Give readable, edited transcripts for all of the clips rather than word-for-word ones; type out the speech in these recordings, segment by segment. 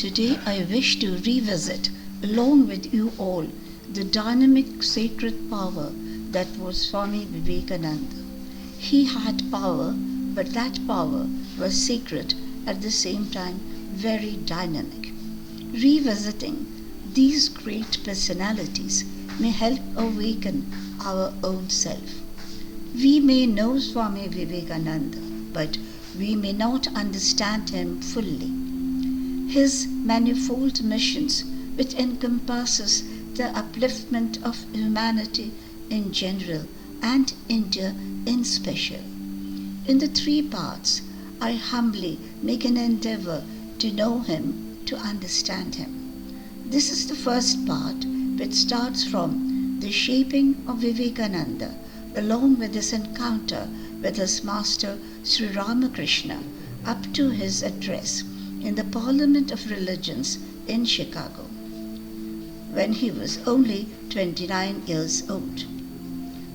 Today I wish to revisit, along with you all, the dynamic sacred power that was Swami Vivekananda. He had power, but that power was sacred, at the same time very dynamic. Revisiting these great personalities may help awaken our own self. We may know Swami Vivekananda, but we may not understand him fully. His manifold missions, which encompasses the upliftment of humanity in general and India in special. In the three parts, I humbly make an endeavor to know him, to understand him. This is the first part, which starts from the shaping of Vivekananda, along with his encounter with his master Shri Ramakrishna, up to his address in the Parliament of Religions in Chicago, when he was only 29 years old.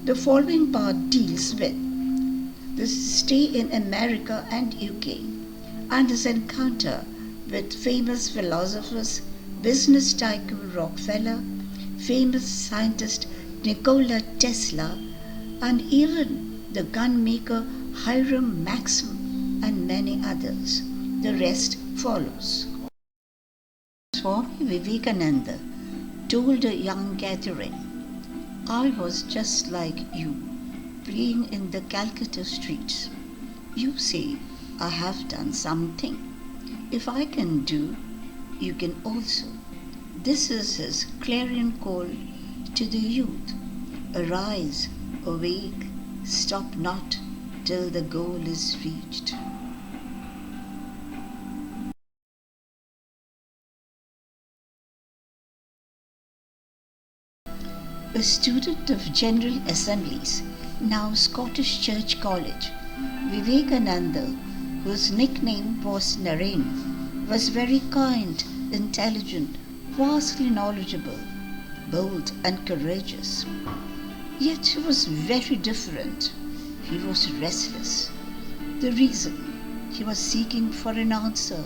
The following part deals with the stay in America and UK and his encounter with famous philosophers, business tycoon Rockefeller, famous scientist Nikola Tesla, and even the gunmaker Hiram Maxim and many others. The rest follows. Swami Vivekananda told a young gathering, "I was just like you, playing in the Calcutta streets. You say, I have done something. If I can do, you can also." This is his clarion call to the youth. Arise, awake, stop not till the goal is reached. A student of General Assemblies, now Scottish Church College, Vivekananda, whose nickname was Naren, was very kind, intelligent, vastly knowledgeable, bold and courageous. Yet he was very different. He was restless. The reason, he was seeking for an answer,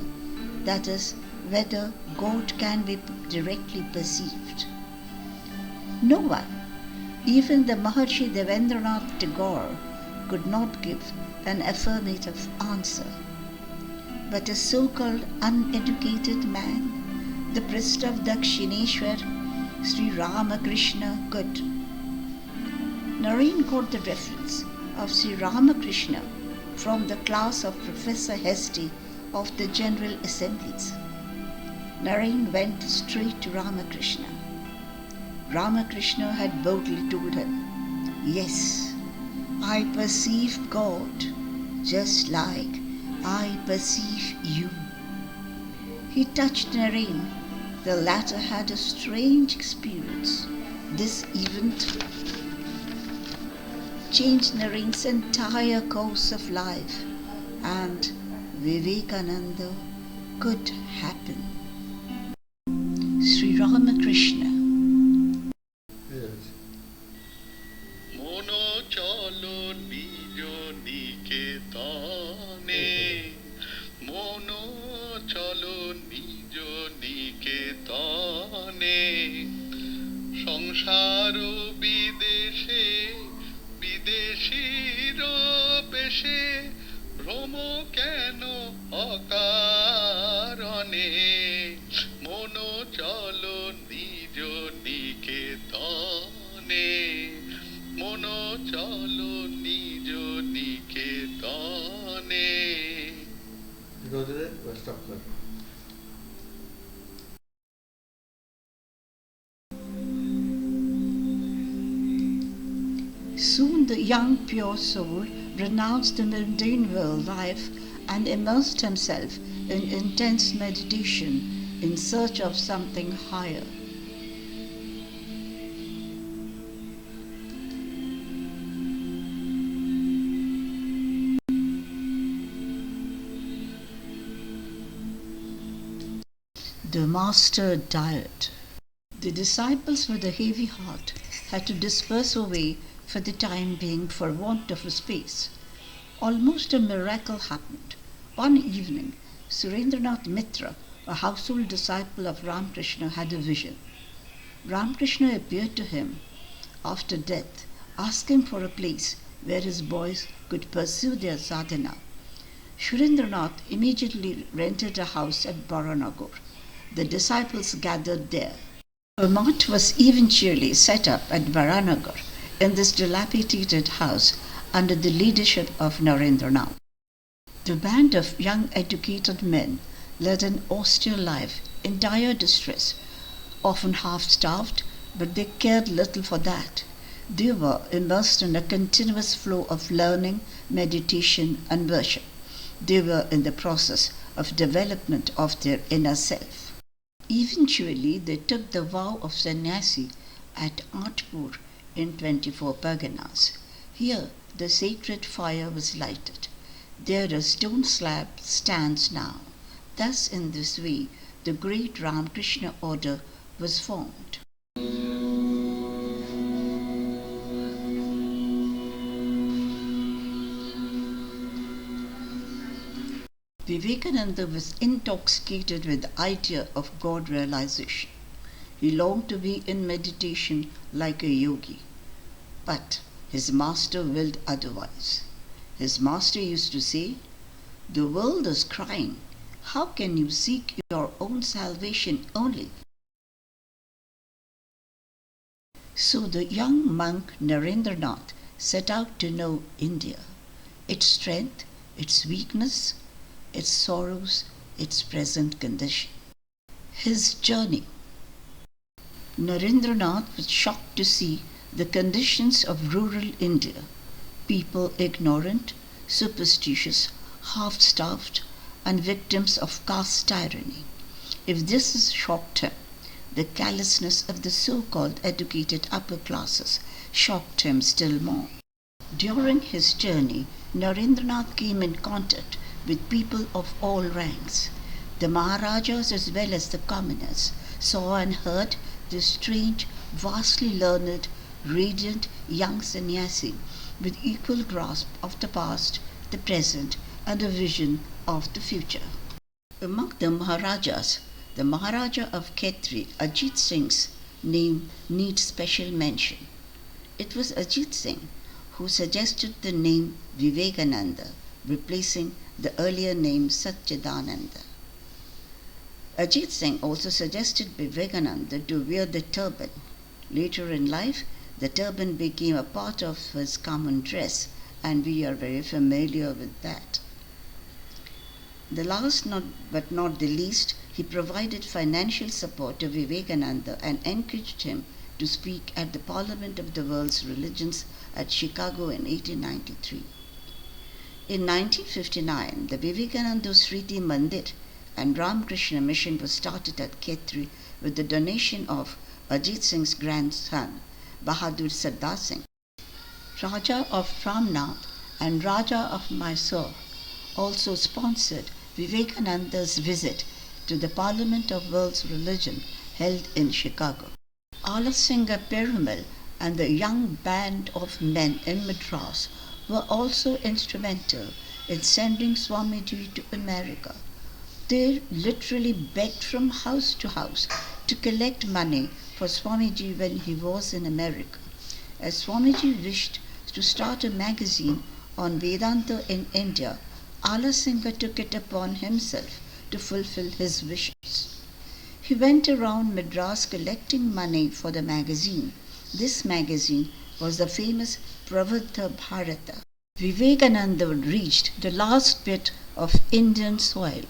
that is, whether God can be directly perceived. No one, even the Maharishi Narendranath Tagore, could not give an affirmative answer. But a so-called uneducated man, the priest of Dakshineshwar, Shri Ramakrishna, could. Naren got the reference of Shri Ramakrishna from the class of Professor Hesty of the General Assemblies. Naren went straight to Ramakrishna. Ramakrishna had boldly told him, "Yes, I perceive God just like I perceive you." He touched Naren. The latter had a strange experience. This event changed Naren's entire course of life, and Vivekananda could happen. Sri Ramakrishna. Mono cholo nijo niketane, mono cholo nijo niketane, সংসারো বিদেশে বিদেশীর বেশে ভ্রম কেন অকারণে, মনো চলো নিজ নিকেতনে, মনো চলো নিজ নিকেতনে। Soon the young pure soul renounced the mundane world life and immersed himself in intense meditation in search of something higher. The master died. The disciples with a heavy heart had to disperse away for the time being for want of a space. Almost a miracle happened. One evening, Surendranath Mitra, a household disciple of Ramakrishna, had a vision. Ramakrishna appeared to him after death, asking for a place where his boys could pursue their sadhana. Shri Ramakrishna immediately rented a house at Baranagar. The disciples gathered there. A mart was eventually set up at Baranagar in this dilapidated house under the leadership of Narendranath. The band of young educated men led an austere life in dire distress, often half-starved, but they cared little for that. They were immersed in a continuous flow of learning, meditation, and worship. They were in the process of development of their inner self. Eventually, they took the vow of sannyasi at Atpur in 24 Parganas. Here, the sacred fire was lighted. There a stone slab stands now. Thus, in this way, the great Ramakrishna order was formed. Vivekananda was intoxicated with the idea of God realization. He longed to be in meditation like a yogi. But his master willed otherwise. His master used to say, "The world is crying. How can you seek your own salvation only?" So the young monk Narendranath set out to know India, its strength, its weakness, its sorrows, its present condition. His journey. Narendranath was shocked to see the conditions of rural India, people ignorant, superstitious, half-starved, and victims of caste tyranny. If this shocked him, the callousness of the so-called educated upper classes shocked him still more. During his journey, Narendranath came in contact with people of all ranks. The Maharajas as well as the commoners saw and heard this strange, vastly learned, radiant young sannyasi with equal grasp of the past, the present, and a vision of the future. Among the Maharajas, the Maharaja of Khetri, Ajit Singh's name needs special mention. It was Ajit Singh who suggested the name Vivekananda, replacing the earlier name Satchidananda. Ajit Singh also suggested Vivekananda to wear the turban. Later in life, the turban became a part of his common dress, and we are very familiar with that. The last but not the least, he provided financial support to Vivekananda and encouraged him to speak at the Parliament of the World's Religions at Chicago in 1893. In 1959, the Vivekananda Sriti Mandir and Ramakrishna Mission was started at Khetri with the donation of Ajit Singh's grandson, Bahadur Sardar Singh. Raja of Ramnath and Raja of Mysore also sponsored Vivekananda's visit to the Parliament of World's Religion held in Chicago. Alasinga Perumal and the young band of men in Madras were also instrumental in sending Swamiji to America. They literally begged from house to house to collect money for Swamiji when he was in America. As Swamiji wished to start a magazine on Vedanta in India, Alasinga took it upon himself to fulfill his wishes. He went around Madras collecting money for the magazine. This magazine was the famous Pravardha Bharata. Vivekananda reached the last bit of Indian soil.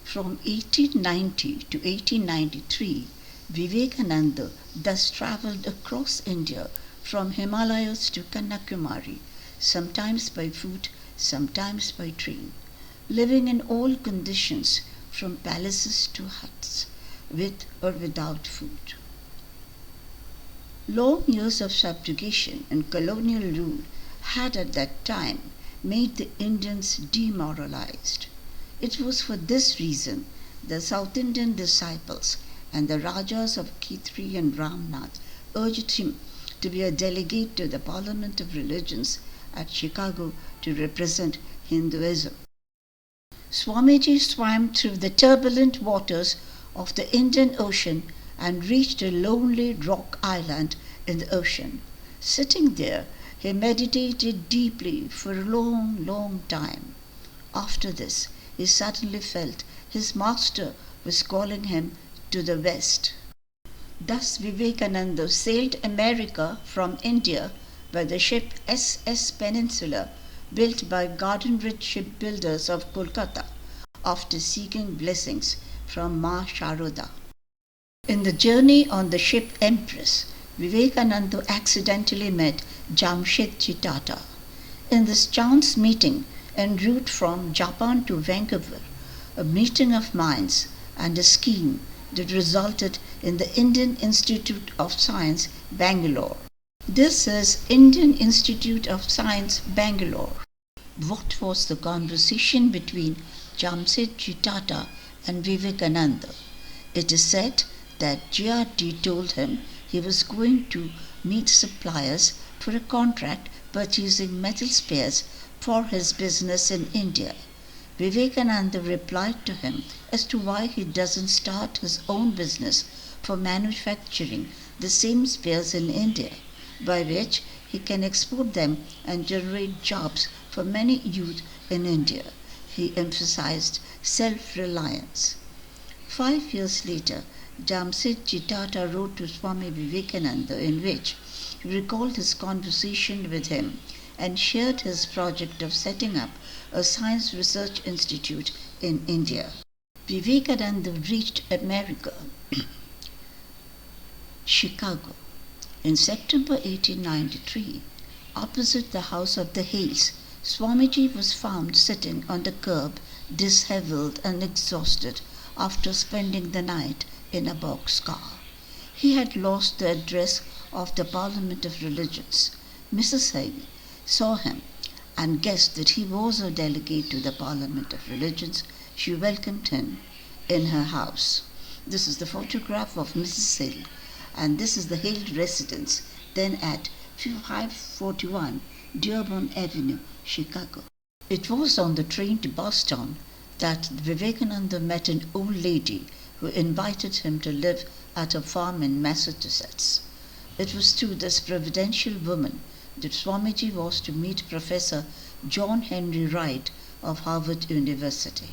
From 1890 to 1893, Vivekananda thus travelled across India from Himalayas to Kanyakumari, sometimes by foot, sometimes by train, living in all conditions from palaces to huts, with or without food. Long years of subjugation and colonial rule had at that time made the Indians demoralized. It was for this reason the South Indian disciples and the Rajas of Khetri and Ramnath urged him to be a delegate to the Parliament of Religions at Chicago to represent Hinduism. Swamiji swam through the turbulent waters of the Indian Ocean and reached a lonely rock island in the ocean. Sitting there, he meditated deeply for a long, long time. After this, he suddenly felt his master was calling him to the west. Thus Vivekananda sailed America from India by the ship SS Peninsula, built by garden-rich shipbuilders of Kolkata, after seeking blessings from Ma Sharoda. In the journey on the ship Empress, Vivekananda accidentally met Jamsetji Tata. In this chance meeting, en route from Japan to Vancouver, a meeting of minds and a scheme that resulted in the Indian Institute of Science, Bangalore. This is Indian Institute of Science, Bangalore. What was the conversation between Jamsetji Tata and Vivekananda? It is said that GRT told him he was going to meet suppliers for a contract purchasing metal spares for his business in India. Vivekananda replied to him as to why he doesn't start his own business for manufacturing the same spares in India, by which he can export them and generate jobs for many youth in India. He emphasized self-reliance. 5 years later, Jamsetji Tata wrote to Swami Vivekananda in which he recalled his conversation with him and shared his project of setting up a science research institute in India. Vivekananda reached America, Chicago, in September 1893. Opposite the house of the Hales, Swamiji was found sitting on the curb, disheveled and exhausted after spending the night in a boxcar. He had lost the address of the Parliament of Religions. Mrs. Hale saw him and guessed that he was a delegate to the Parliament of Religions. She welcomed him in her house. This is the photograph of Mrs. Hale, and this is the Hale residence, then at 541 Dearborn Avenue, Chicago. It was on the train to Boston that Vivekananda met an old lady who invited him to live at a farm in Massachusetts. It was through this providential woman that Swamiji was to meet Professor John Henry Wright of Harvard University.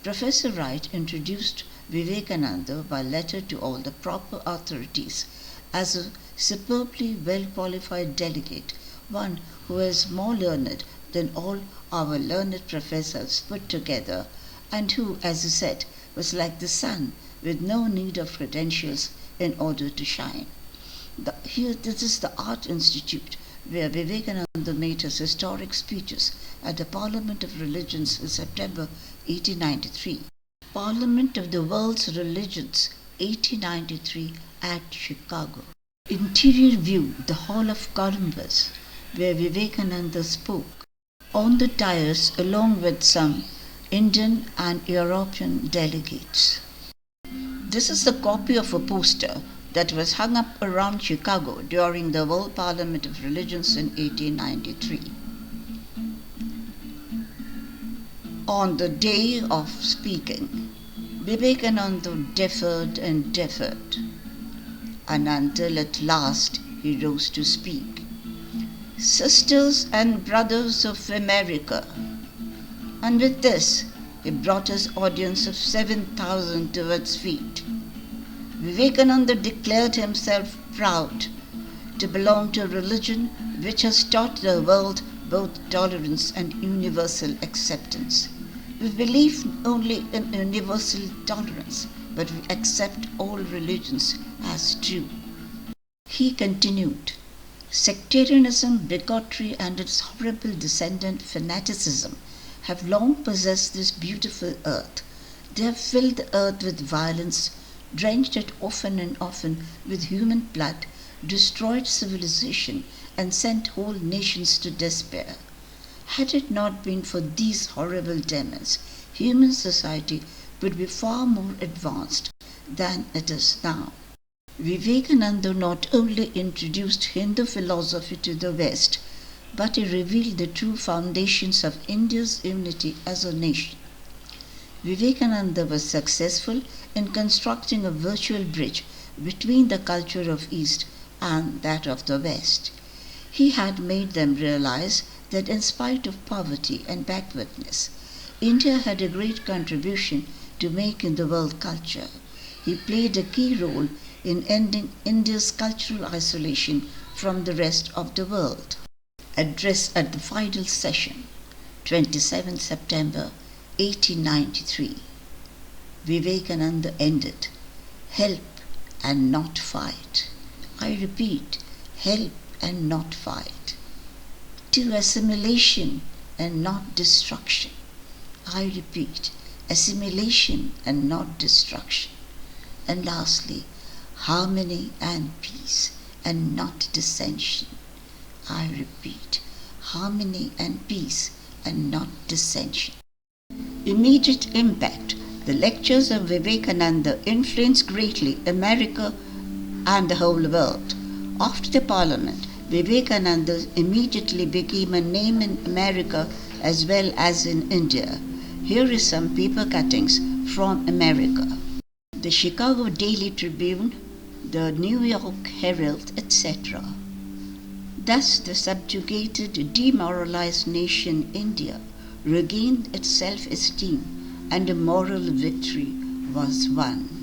Professor Wright introduced Vivekananda by letter to all the proper authorities as a superbly well-qualified delegate, one who is more learned than all our learned professors put together, and who, as he said, was like the sun with no need of credentials in order to shine. This is the Art Institute, where Vivekananda made his historic speeches at the Parliament of Religions in September 1893. Parliament of the World's Religions, 1893, at Chicago. Interior view, the Hall of Columbus, where Vivekananda spoke. On the dais, along with some Indian and European delegates. This is a copy of a poster that was hung up around Chicago during the World Parliament of Religions in 1893. On the day of speaking, Vivekananda deferred and deferred, and until at last he rose to speak. Sisters and brothers of America, and with this he brought his audience of 7,000 to its feet. Vivekananda declared himself proud to belong to a religion which has taught the world both tolerance and universal acceptance. We believe only in universal tolerance, but we accept all religions as true. He continued, sectarianism, bigotry, and its horrible descendant fanaticism have long possessed this beautiful earth. They have filled the earth with violence, drenched it often and often with human blood, destroyed civilization, and sent whole nations to despair. Had it not been for these horrible demons, human society would be far more advanced than it is now. Vivekananda not only introduced Hindu philosophy to the West, but he revealed the true foundations of India's unity as a nation. Vivekananda was successful in constructing a virtual bridge between the culture of East and that of the West. He had made them realize that in spite of poverty and backwardness, India had a great contribution to make in the world culture. He played a key role in ending India's cultural isolation from the rest of the world. Address at the final session, 27 September 1893. Vivekananda ended, "Help and not fight." I repeat, help and not fight. To assimilation and not destruction. I repeat, assimilation and not destruction. And lastly, harmony and peace and not dissension. I repeat, harmony and peace and not dissension. Immediate impact. The lectures of Vivekananda influenced greatly America and the whole world. After the Parliament, Vivekananda immediately became a name in America as well as in India. Here is some paper cuttings from America. The Chicago Daily Tribune, the New York Herald, etc. Thus the subjugated, demoralized nation India regained its self-esteem and a moral victory was won.